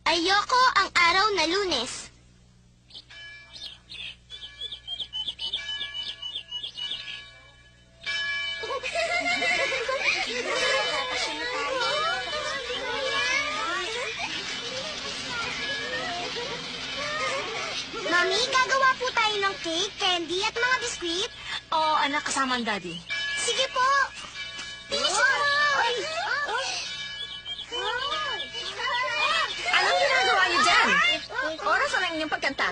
Ayoko ang araw na Lunes. Mami, gagawa po tayo ng cake, candy at mga biskuit. Oo, anak, kasama ang daddy. Sige po. Bilis mo! Anong ginagawa niyo dyan? Oras na lang inyong pagkanta.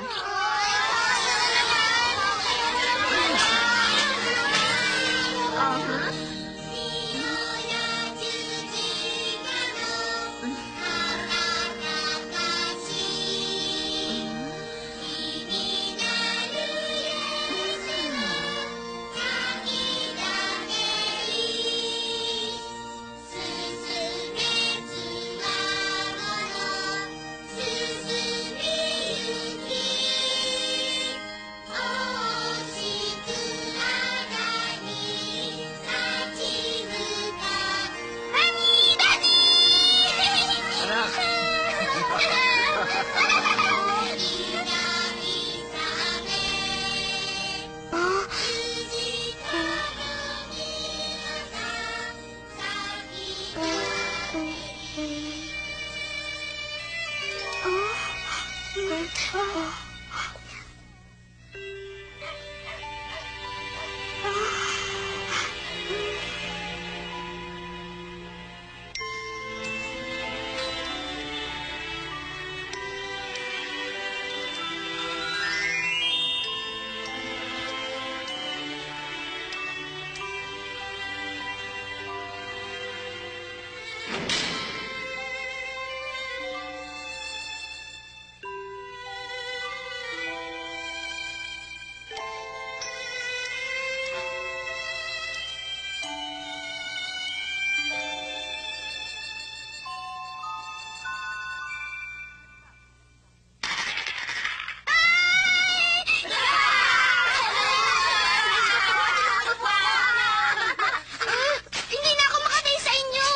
Hindi na ako makatay sa inyo.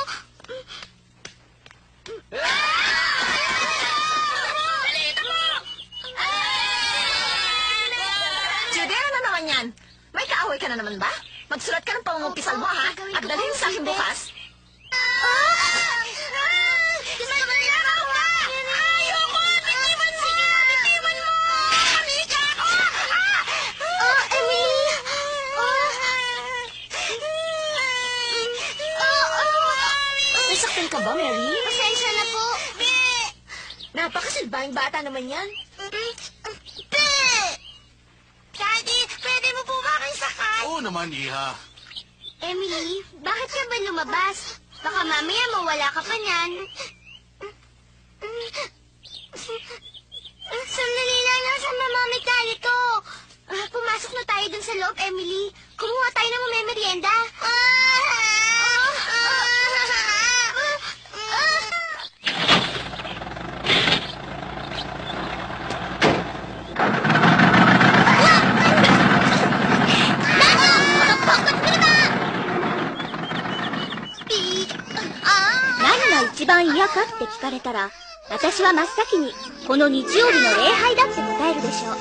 Judy, ano na naman yan? May kaaway ka na naman ba? Magsulat ka ng pangungumpisal mo, ha? At dalhin sa akin bukas. Ayoko! Bitiwan mo! Bitiwan mo! Halika! Emily! Nasaktan ka ba, Mary? Pasensya na po. Napakasalbahing bata naman yan. Daddy, pwede mo po ba aking sakay? Oo naman, Iha. Emily, bakit ka ba lumabas? Baka mamaya mawala ka pa niyan. Sandali lang, nasa mamamit tayo to. Pumasok na tayo dun sa loob, Emily. Kumuha tayo ng merienda.何が一番嫌かって聞かれたら、私は真っ先にこの日曜日の礼拝だって答えるでしょう。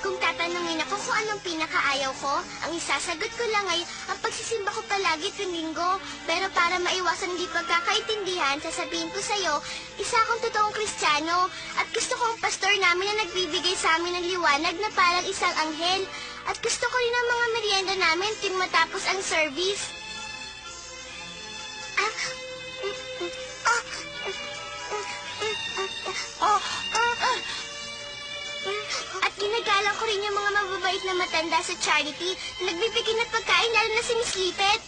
Kung tatanungin ako kung anong pinakaayaw ko, ang isasagot ko lang ay ang pagsisimba ko palagi tuwing linggo. Pero para maiwasan hindi pagkakaintindihan, sasabihin ko sa'yo, isa akong totoong Kristiyano at gusto ko ang pastor namin na nagbibigay sa amin ng liwanag na parang isang anghel. At gusto ko rin ang mga merienda namin tuwing matapos ang service. At ginagalang ko rin yung mga mababait na matanda sa charity na nagbibigay ng pagkain lalo na si Miss Lipet.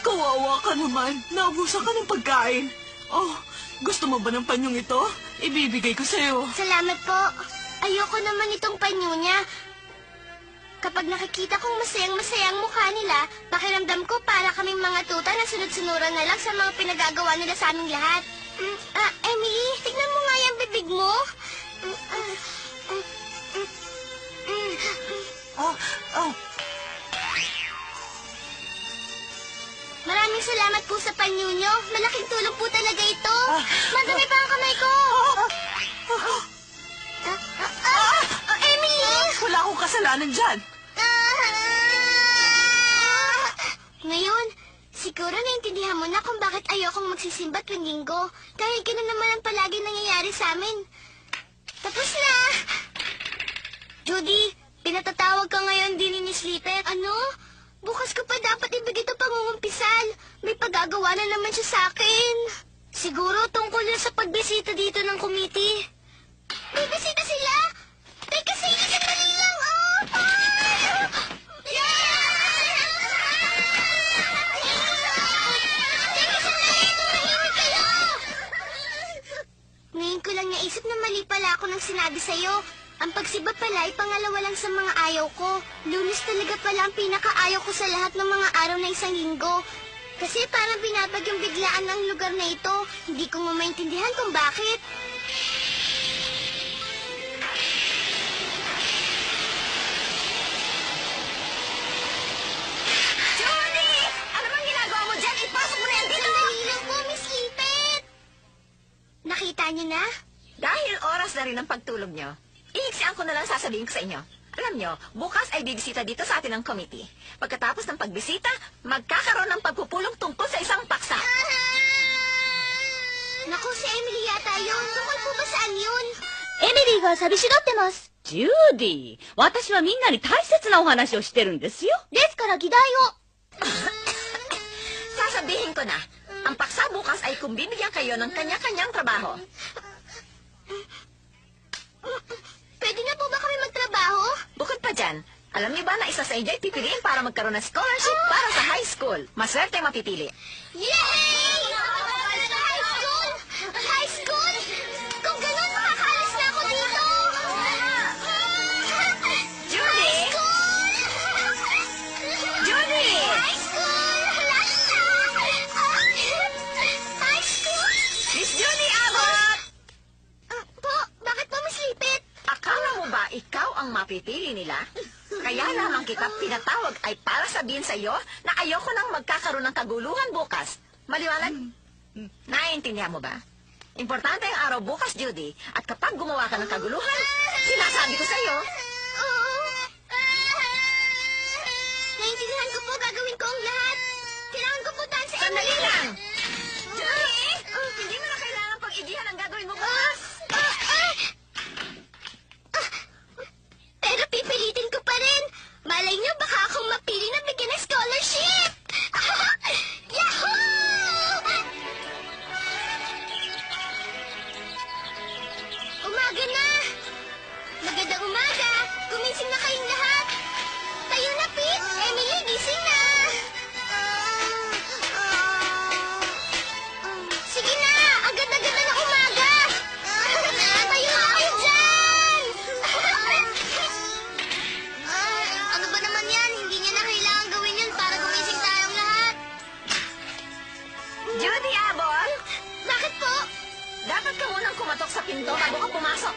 Kawawa ka naman. Naubusan ka ng pagkain. Oh, gusto mo ba ng panyong ito? Ibibigay ko sa'yo. Salamat po. Ayoko naman itong panyo niya. Kapag nakikita kong masayang-masayang mukha nila, pakiramdam ko para kaming mga tuta na sunod-sunuran na lang sa mga pinagagawa nila sa aming lahat. Emily, tignan mo nga yung bibig mo. Maraming salamat po sa panyo nyo. Malaking tulong po talaga ito. Madami pa ang hagdanan dyan. Ngayon, siguro naintindihan mo na kung bakit ayokong magsisimba tuwing linggo. Dahil ganun naman ang palagi nangyayari sa amin. Tapos na! Judy, pinatatawag ka ngayon din ni Sleeper. Ano? Bukas ko pa dapat ibigay ito pangungumpisal. May pagagawa na naman siya sa akin. Siguro tungkol na sa pagbisita dito ng committee. May bisita sila? Teka, sige, sandali lang. Teka, sandali. Tumahimik kayo. Ngayon ko lang naisip na mali pala ako nang sinabi sa'yo. Ang pagsiba pala ay pangalawa lang sa mga ayaw ko. Lunes talaga pala ang pinakaayaw ko sa lahat ng mga araw na isang linggo. Kasi parang binabagyong biglaan ang lugar na ito. Hindi ko maintindihan kung bakit. Judy! Ano bang ginagawa mo dyan? Ipasok mo na yan dito! Sandali lang po, Miss Lipet. Nakita niyo na? Dahil oras na rin ang pagtulog nyo, iiksian ko na lang sasabihin ko sa inyo. Alam nyo, bukas ay bibisita dito sa atin ng committee. Pagkatapos ng pagbisita, magkakaroon ng pagpupulong tungkol sa isang paksa. Naku, si Emily yata yun. Tungkol po ba saan yun? エミリーが寂しがってます。ジューディ、私はみんなに大切なお話をしてるんですよ。ですから議題を。 Sasabihin ko na, ang paksa bukas ay kung bibigyan kayo ng kanya-kanyang trabaho. Pwede na po ba kami magtrabaho? Bukod pa dyan, alam niyo ba na isa sa inyo ay pipiliin para magkaroon ng scholarship para sa high school? Maswerte ang mapipili. Yay! High school! High school! Kung ganun, makakaalis na ako dito! Judy! Judy! High school! High school! Miss Judy Abbott! Po, bakit po Miss Lipet? Akala mo ba ikaw ang mapipili nila? Kaya lamang kita pinatawag ay para sabihin sa iyo na ayoko nang magkakaroon ng kaguluhan bukas. Maliwanag? Naiintindihan mo ba? Importante ang araw bukas, Judy. At kapag gumawa ka ng kaguluhan, sinasabi ko sa iyo, Naintindihan ko po, gagawin ko ang lahat. Kailangan ko po tahan si sandali Emily. lang! Judy! Hindi mo na kailangan pag-igihan ang gagawin mo bukas. Pero pipilitin ko pa rin. Malay niyo, baka akong mapili na bigyan ng scholarship. Yahoo! Umaga na. Magandang umaga. Gumising na kayong lahat. Tayo na, Pete. Emily, gising na. Sige na. Agad-agad na ng umaga. Tayo na kayo dyan. Ano ba naman yan? Hindi niya na kailangan gawin yun para gumising tayong lahat. Judy Abbott! Bakit po? Dapat ka munang kumatok sa pinto bago ka pumasok.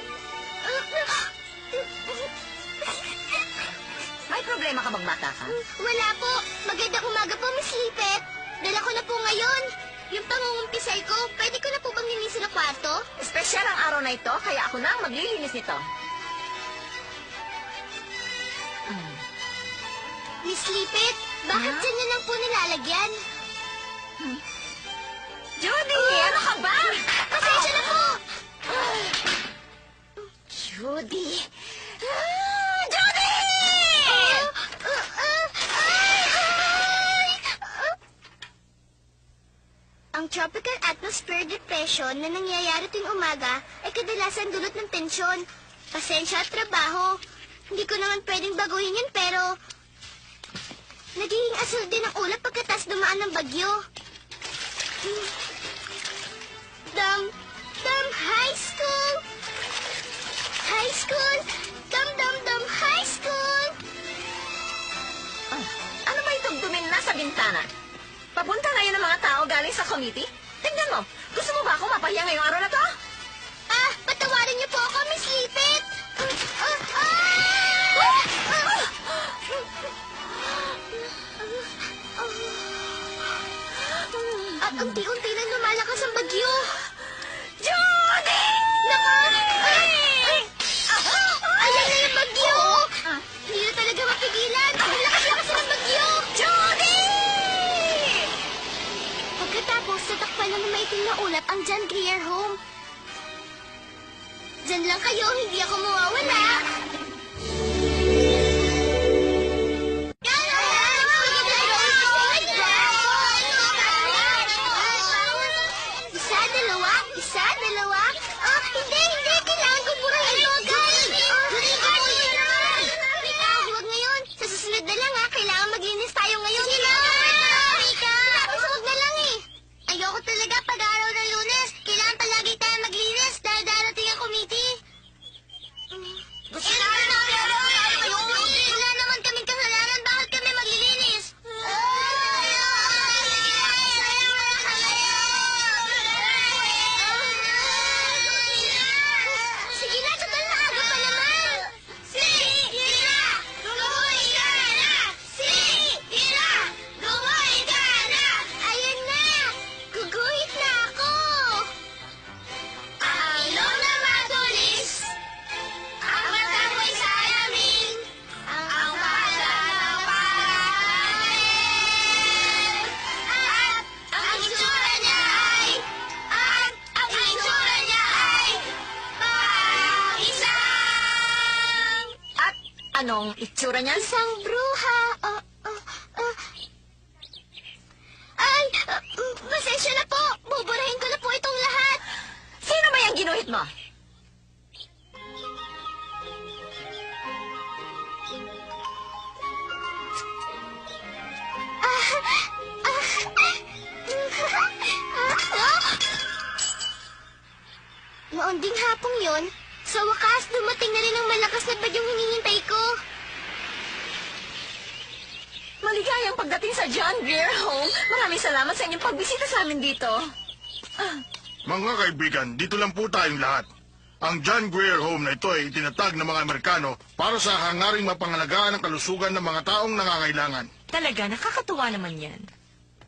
May problema ka bang bata ka? Wala po. Magandang umaga po, Miss Lipet. Dala ko na po ngayon. Yung pangungumpisay ko, pwede ko na po bang linisin ang kwarto? Espesyal ang araw na ito, kaya ako na ang maglilinis nito. Miss Lipet, bakit Huh? dyan niyo lang po nilalagyan? Judy! Ano ka ba? Pasensya na po. Judy! Judy! Ang tropical atmosphere depression na nangyayari tuwing umaga ay kadalasan dulot ng tensyon, pasensya at trabaho. Hindi ko naman pwedeng baguhin yun pero nagiging asul din ang ulap pagkatas dumaan ng bagyo. Dum High School! High School! Dum High School! Ano ba itong dumin na sa bintana? Papunta ngayon ng mga tao galing sa committee? Tingnan mo, gusto mo ba ako mapahiya ngayong araw na to? Patawarin niyo po ako, Miss Lipet! At unti-unti na lumalakas ang bagyo. Judy! Naka! Ayan na yung bagyo! Hindi na Sa takpan ng maitim na ulap ang John Grier Home. Diyan lang kayo, hindi ako mawawala. Isa, dalawa. Oh, hindi. Kailangan ko burahin ito agad. Rika, huwag ngayon. Sa susunod na lang ha. Kailangan maglinis tayo ngayon. Sige na. Rika, huwag na lang eh. Ayoko talaga pag-araw ng Lunes. Kailangan palagi tayo maglinis dahil darating ang committee. Gusto wala naman kaming kasalanan. Bakit kami maglilinis? Sige na, total maaga pa naman. Sige na, lumuwi ka na. Sige na, lumuwi ka na. Ayun na, guguhit na ako. Ang ilong na matulis, ang matamoy sa alamin, ang bata ng parang at ang itsura niya ay parang isang At anong itsura niyan? isang bruha. Ay, pasensya na po. Buburahin ko na po itong lahat. Sino ba yung ginuhit mo? Noon ding hapong yon, sa wakas dumating na rin ang malakas na bagyong hinihintay ko. Maligayang pagdating sa John Grier Home. Maraming salamat sa inyong pagbisita sa amin dito. Mga kaibigan, dito lang po tayong lahat. Ang John Grier Home na ito ay itinatag ng mga Amerikano para sa hangaring mapangalagaan ang kalusugan ng mga taong nangangailangan. Talaga, nakakatuwa naman yan.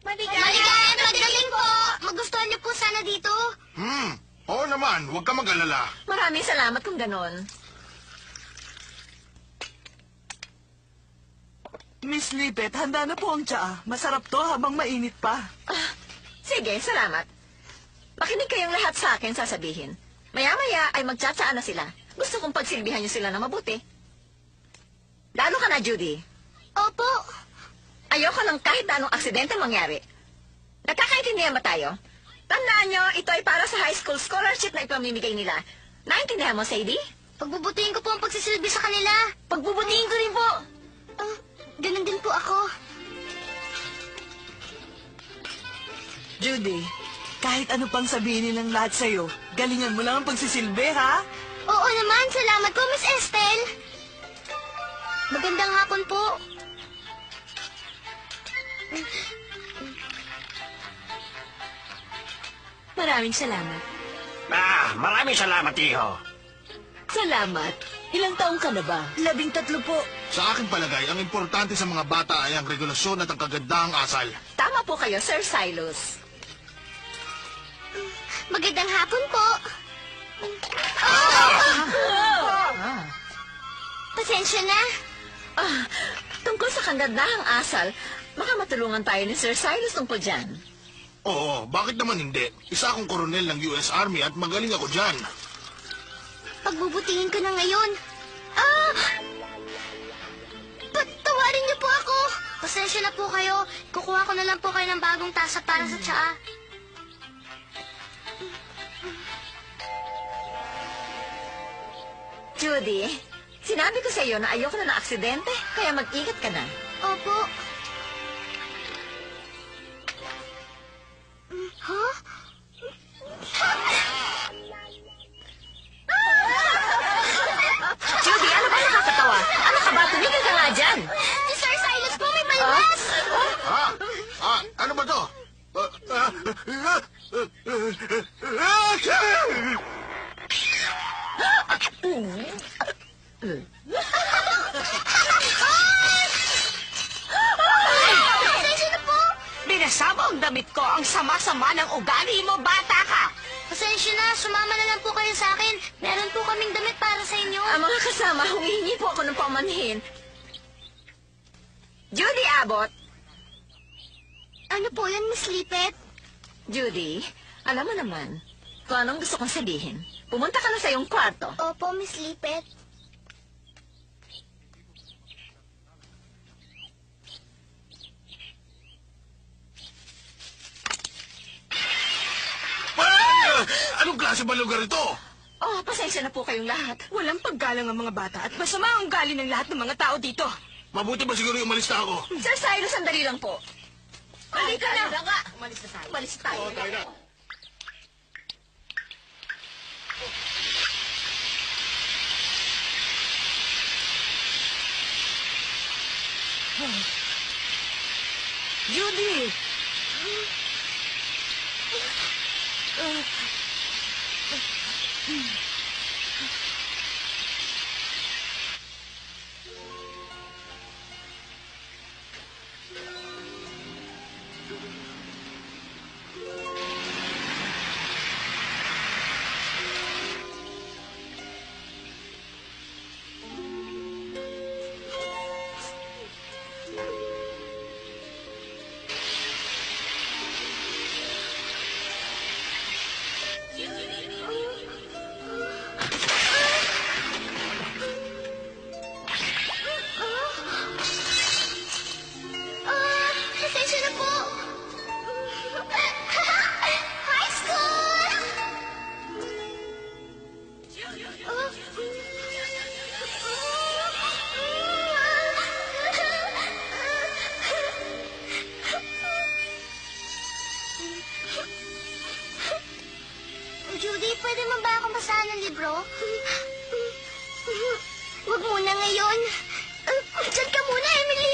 Maligayang pagdating po! Magustuhan niyo po sana dito. Oo naman, huwag ka mag-alala. Maraming salamat kung ganon. Miss Lipet, handa na po ang tsaa. Masarap to habang mainit pa. Sige, salamat. Makinig kayong lahat sa akin sasabihin. Maya-maya ay magtsatsaan na sila. Gusto kong pagsilbihan niyo sila na mabuti. Lalo ka na, Judy. Opo. Ayoko ng kahit anong aksidente mangyari. Nagkakaintindihan ba tayo? Tandaan nyo, ito ay para sa high school scholarship na ipamimigay nila. Naintindihan mo, Sadie? Pagbubutihin ko po ang pagsisilbi sa kanila. Pagbubutihin ko rin po. Ganun din po ako. Judy, kahit ano pang sabihin nilang lahat sa'yo, galingan mo lang ang pagsisilbi, ha? Oo naman, salamat po, Miss Estelle. Magandang hapon po. Maraming salamat. Maraming salamat, iho. Salamat. Ilang taong ka na ba? 13 po. Sa aking palagay, ang importante sa mga bata ay ang regulasyon at ang kagandahang asal. Tama po kayo, Sir Silas. Magandang hapon po. Pasensya na. Tungkol sa kagandahang asal, baka matulungan tayo ni Sir Silas tungkol dyan. Oo, bakit naman hindi? Isa akong koronel ng US Army at magaling ako dyan. Pagbubutihin ko na ngayon. Patawarin niyo po ako. Pasensya na po kayo. Kukuha ko na lang po kayo ng bagong tasa para sa tsaa. Judy, sinabi ko sa iyo na ayoko na ng aksidente, kaya mag-ingat ka na. Opo. Huh? Judy, ano ba nakakatawa? Ano ka ba? Tumigil ka nga dyan. Si Sir Silas po may palabas. Ano ba to? Pasensya na po. Binasama ang damit ko. Ang sama-sama ng ugali mo, bata ka. Pasensya na. Sumama na lang po kayo sa akin. Meron po kaming damit para sa inyo. Ang mga kasama, humihingi po ako ng pamanhin. Judy Abbott, Ano po yan, Miss Lipet? Judy, alam mo naman, kung anong gusto kong sabihin. Pumunta ka na sa iyong kwarto. Opo, Miss Lipet. Anong klase ba lugar ito? Oh, pasensya na po kayong lahat. Walang paggalang ang mga bata at masama ang ugali ng lahat ng mga tao dito. Mabuti ba siguro yung umalis na ako? Sir Cyrus, sandali lang po. Halika na. Umalis na tayo. Umalis na tayo. Tayo na. Judy! Pasensya na po. High school! Judy, pwede mo ba akong basahan ng libro? Huwag muna ngayon. Diyan ka muna, Emily.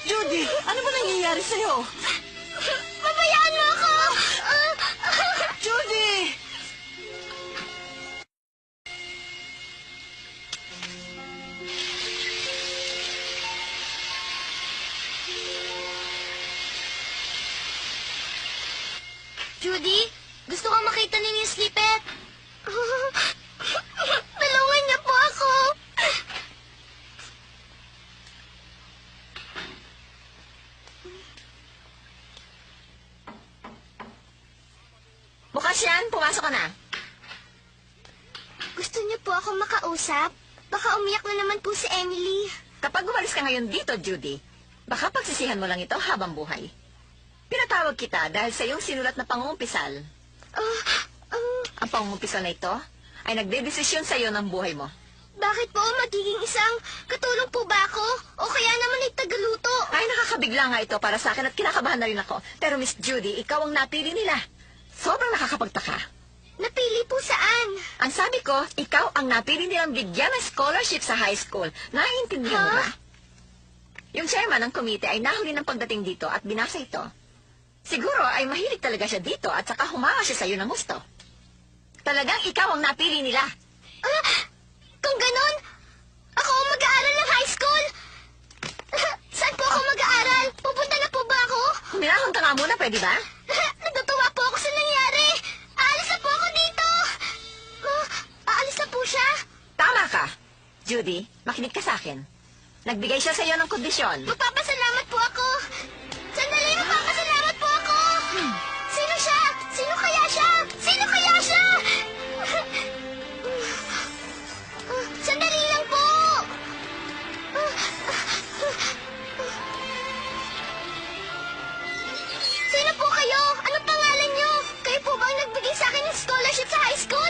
Judy, ano ba nangyayari sa'yo? Pabayaan mo ako! Judy! Judy, gusto kong makita ni Miss Lipet. Tulungan niya po ako. Bukas yan, pumasok ka na. Gusto niyo po ako makausap? Baka umiyak na naman po si Emily. Kapag umalis ka ngayon dito, Judy, baka pagsisihan mo lang ito habang buhay. Pinatawag kita dahil sa iyong sinulat na pangungumpisal. Ang pangungumpisal na ito ay nagdedesisyon sa iyo ng buhay mo. Bakit po magiging isang katulong po ba ako? O kaya naman ay tagaluto? Ay, nakakabigla nga ito para sa akin at kinakabahan na rin ako. Pero Miss Judy, ikaw ang napili nila. Sobrang nakakapagtaka. Napili po saan? Ang sabi ko, ikaw ang napili nilang bigyan ng scholarship sa high school. Naiintindihan mo ba? Yung chairman ng komite ay nahuli ng pagdating dito at binasa ito. Siguro ay mahilig talaga siya dito at saka humawa siya sa iyo ng gusto. Talagang ikaw ang napili nila. Kung ganon, ako ang mag-aaral ng high school? Saan po ako mag-aaral? Pupunta na po ba ako? Huminahon ka nga muna, pwede ba? Natutuwa po ako sa nangyari. Aalis na po ako dito. Aalis na po siya? Tama ka. Judy, makinig ka sa akin. Nagbigay siya sa iyo ng kondisyon. Magpapasalamat po ako. Sandali, magpapasalamat po ako. Sino siya? Sino kaya siya? Sino kaya siya? Sandali lang po. Sino po kayo? Anong pangalan niyo? Kayo po bang nagbigay sa akin ng scholarship sa high school?